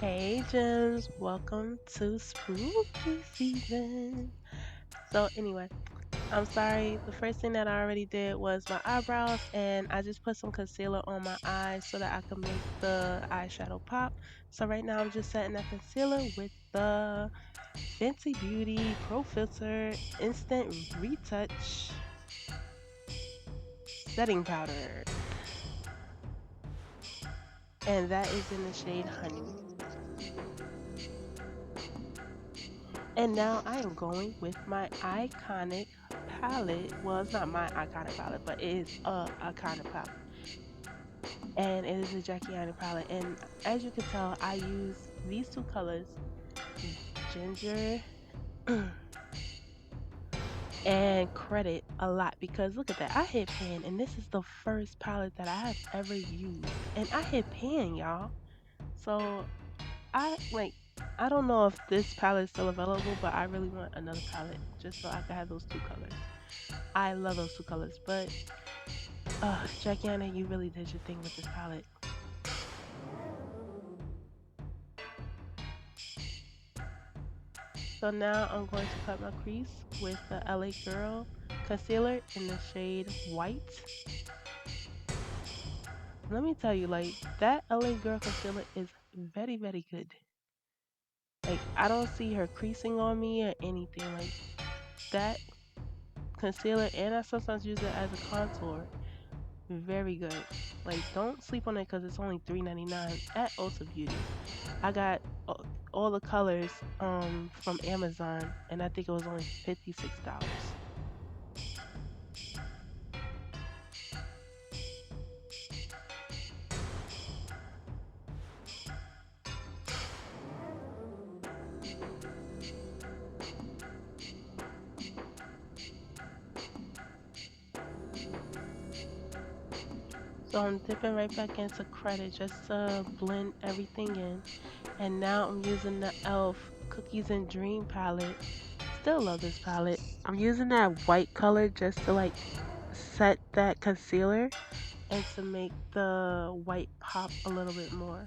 Hey Gems, welcome to spooky season. Anyway, I'm sorry. The first thing that I already did was my eyebrows, and I just put some concealer on my eyes so that I can make the eyeshadow pop. So right now I'm just setting that concealer with the Fenty Beauty Pro Filter Instant Retouch Setting Powder, and that is in the shade Honey. And now I am going with my iconic palette. Well, it's not my iconic palette, but it is a iconic palette. And it is a Jackie palette. And as you can tell, I use these two colors, ginger and credit, a lot because look at that. I hit pan, and this is the first palette that I have ever used. And I hit pan, y'all. So I like I don't know if this palette is still available, but I really want another palette just so I can have those two colors. I love those two colors, but Jackiana, you really did your thing with this palette. So now I'm going to cut my crease with the LA Girl concealer in the shade White. Let me tell you, like that LA Girl concealer is very, very good. Like I don't see her creasing on me or anything like that concealer, and I sometimes use it as a contour. Very good. Like don't sleep on it because it's only $3.99 at Ulta Beauty. I got all the colors from Amazon, and I think it was only $56. So I'm dipping right back into credit just to blend everything in. And now I'm using the e.l.f. Cookies and Dream palette. Still love this palette. I'm using that white color just to like set that concealer and to make the white pop a little bit more.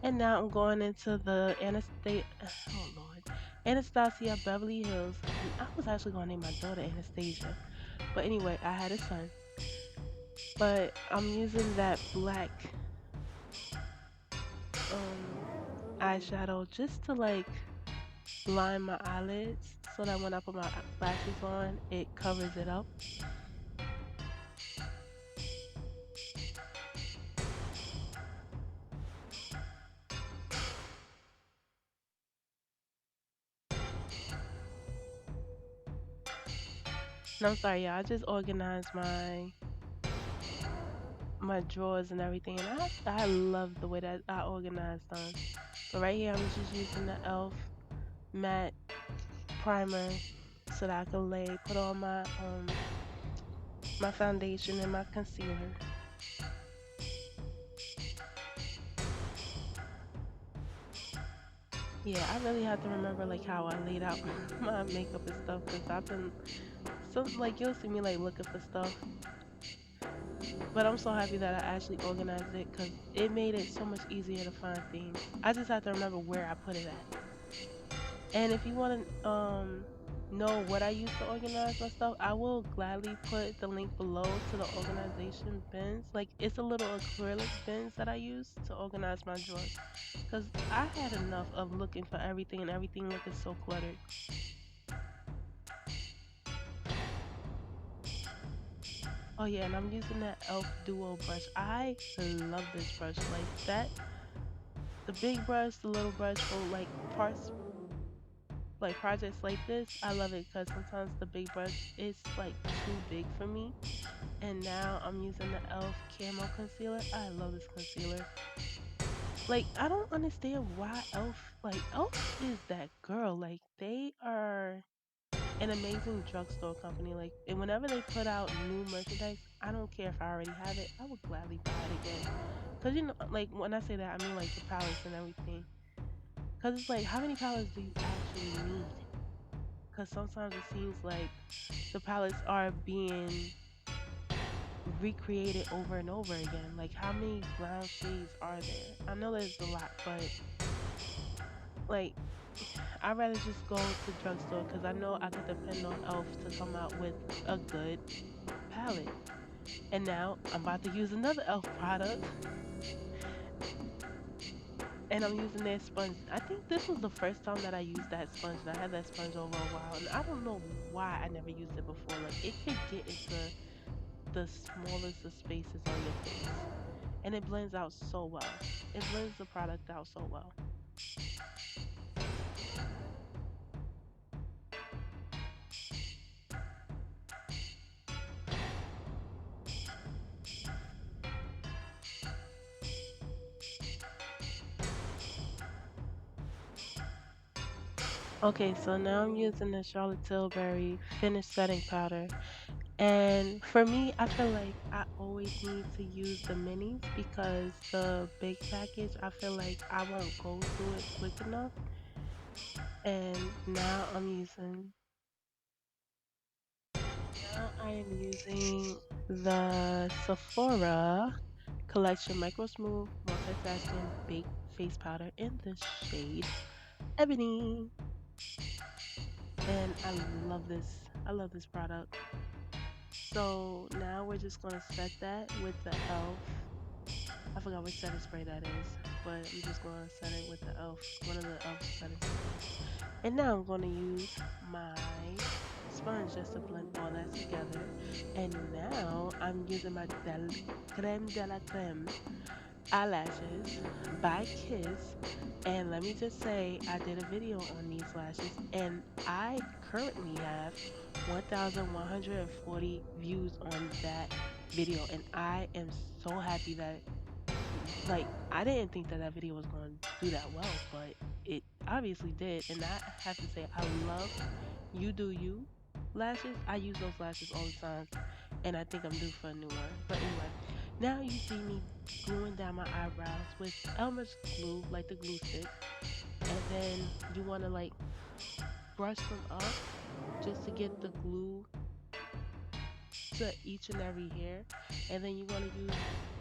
And now I'm going into the oh Lord, Anastasia Beverly Hills. And I was actually going to name my daughter Anastasia, but anyway, I had a son. But I'm using that black eyeshadow just to like line my eyelids so that when I put my lashes on, it covers it up. And I'm sorry, y'all. I just organized my drawers and everything, and I love the way that I organized them. But right here, I'm just using the e.l.f. matte primer so that I can put on my foundation and my concealer. Yeah, I really have to remember like how I laid out my makeup and stuff because I've been so like you'll see me like looking for stuff, but I'm so happy that I actually organized it because it made it so much easier to find things. I just have to remember where I put it at. And if you want to know what I use to organize my stuff, I will gladly put the link below to the organization bins. Like it's a little acrylic bins that I use to organize my drawers. Cause I had enough of looking for everything and everything looking so cluttered. Oh yeah, and I'm using that e.l.f. Duo brush. I love this brush. Like that, the big brush, the little brush for like parts like projects like this. I love it because sometimes the big brush is like too big for me. And now I'm using the e.l.f. Camo Concealer. I love this concealer. Like, I don't understand why e.l.f. Like, e.l.f. is that girl. Like, they are an amazing drugstore company. Like, and whenever they put out new merchandise, I don't care if I already have it. I would gladly buy it again. Cause you know, like when I say that, I mean like the palettes and everything. Cause it's like, how many palettes do you actually need? Cause sometimes it seems like the palettes are being recreate it over and over again. Like, how many brown shades are there? I know there's a lot, but like, I'd rather just go to drugstore because I know I could depend on Elf to come out with a good palette. And now I'm about to use another Elf product, and I'm using their sponge. I think this was the first time that I used that sponge, and I had that sponge over a while, and I don't know why I never used it before. Like, it could get into the smallest of spaces on your face, and it blends out so well. It blends the product out so well. Okay, so now I'm using the Charlotte Tilbury finish setting powder. And for me, I feel like I always need to use the minis because the big package, I feel like I won't go through it quick enough. And now I am using the Sephora Collection Micro Smooth Multitasking Baked Face Powder in the shade Ebony. And I love this. I love this product. So now we're just gonna set that with the e.l.f. I forgot which setting spray that is, but I'm just gonna set it with the e.l.f. One of the e.l.f. setting sprays. And now I'm gonna use my sponge just to blend all that together. And now I'm using my creme de la creme eyelashes by Kiss. And let me just say, I did a video on these lashes, and I currently have 1,140 views on that video, and I am so happy that, like, I didn't think that that video was going to do that well, but it obviously did. And I have to say, I love You Do You lashes. I use those lashes all the time, and I think I'm due for a new one. But anyway, now you see me gluing down my eyebrows with Elmer's glue, like the glue stick, and then you want to like brush them up just to get the glue to each and every hair, and then you want to use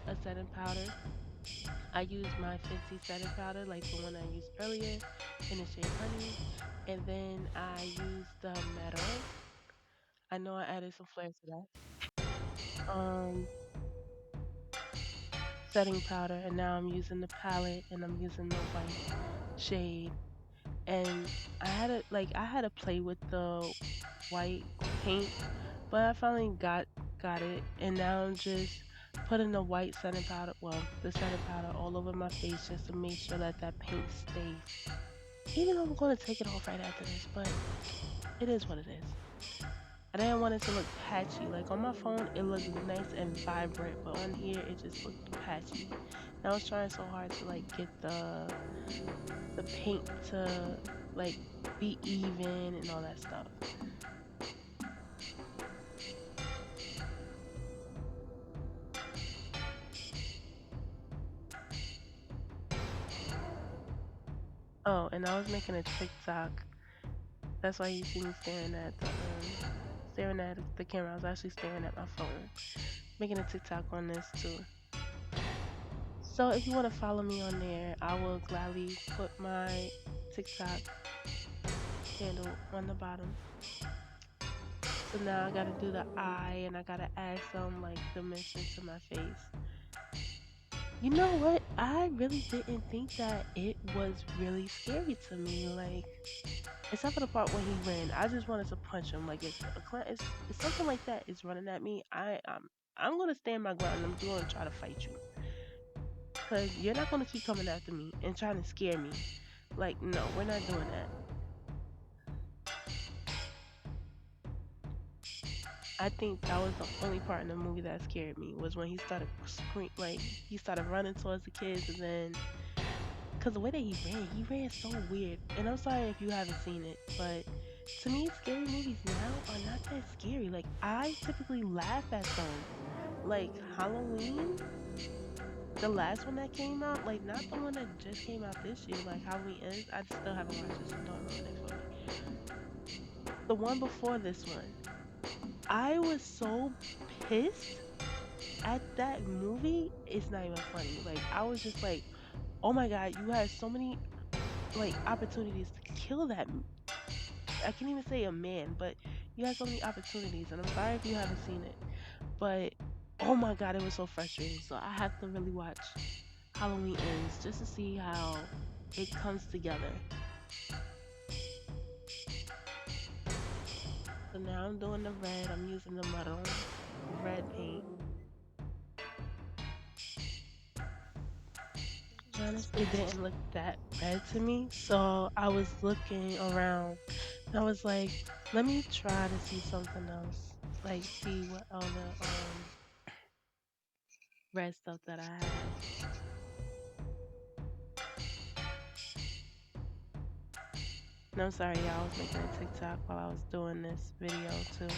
a setting powder. I use my Fenty setting powder, like the one I used earlier in the shade Honey, and then I use the Meadow. I know I added some flair to that. Setting powder, and now I'm using the palette, and I'm using the white shade. And I had to play with the white paint, but I finally got it, and now I'm just putting the white setting powder, well, the setting powder all over my face just to make sure that that paint stays. Even though I'm going to take it off right after this, but it is what it is. I didn't want it to look patchy. Like on my phone, it looked nice and vibrant, but on here, it just looked patchy. And I was trying so hard to like get the paint to like be even and all that stuff. Oh, and I was making a TikTok. That's why you see me staring at the camera. I was actually staring at my phone, making a TikTok on this too. So if you want to follow me on there, I will gladly put my TikTok handle on the bottom. So now I gotta do the eye, and I gotta add some like dimension to my face. You know what? I really didn't think that it was really scary to me. Like, except for the part when he ran, I just wanted to punch him. Like, if something like that is running at me, I'm gonna stand my ground. I'm gonna try to fight you, cause you're not gonna keep coming after me and trying to scare me. Like, no, we're not doing that. I think that was the only part in the movie that scared me was when he started like he started running towards the kids, and then because the way that he ran so weird. And I'm sorry if you haven't seen it, but to me, scary movies now are not that scary. Like I typically laugh at them, like Halloween, the last one that came out, like not the one that just came out this year, like Halloween ends. I still haven't watched it, so don't ruin it for me. The one before this one, I was so pissed at that movie, it's not even funny. Like I was just like, oh my god, you had so many like opportunities to kill that. I can't even say a man, but you had so many opportunities, and I'm sorry if you haven't seen it, but oh my god, it was so frustrating. So I have to really watch Halloween Ends just to see how it comes together. So now I'm doing the red. I'm using the maroon red paint. Honestly, it didn't look that red to me, so I was looking around. And I was like, let me try to see something else. Like see what other red stuff that I have. And I'm sorry, y'all. I was making a TikTok while I was doing this video too.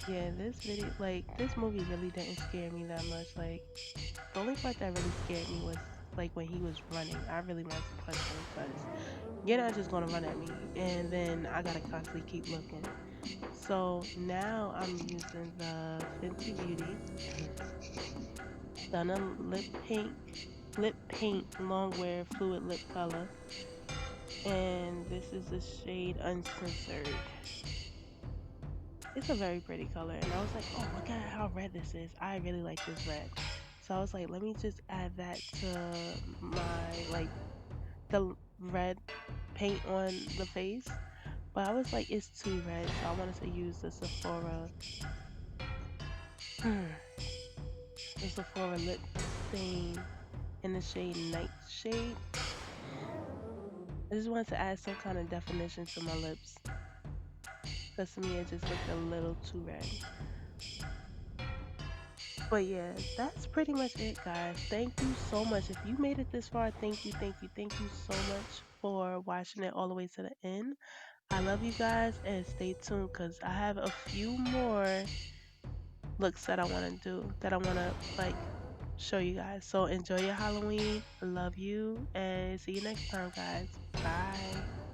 Yeah, this video, like this movie, really didn't scare me that much. Like the only part that really scared me was like when he was running. I really wanted to punch him because you're not just gonna run at me, and then I gotta constantly keep looking. So now I'm using the Fenty Beauty Stunner lip paint longwear fluid lip color, and this is the shade Uncensored. It's a very pretty color, and I was like, oh, look at how red this is. I really like this red. So I was like, let me just add that to my like the red paint on the face. But I was like, it's too red, so I wanted to use the Sephora, the Sephora lip stain in the shade Nightshade. I just wanted to add some kind of definition to my lips, because to me it just looked a little too red. But yeah, that's pretty much it, guys. Thank you so much. If you made it this far, thank you, thank you, thank you so much for watching it all the way to the end. I love you guys, and stay tuned because I have a few more looks that I want to do, that I want to like show you guys. So enjoy your Halloween. I love you, and see you next time, guys. Bye.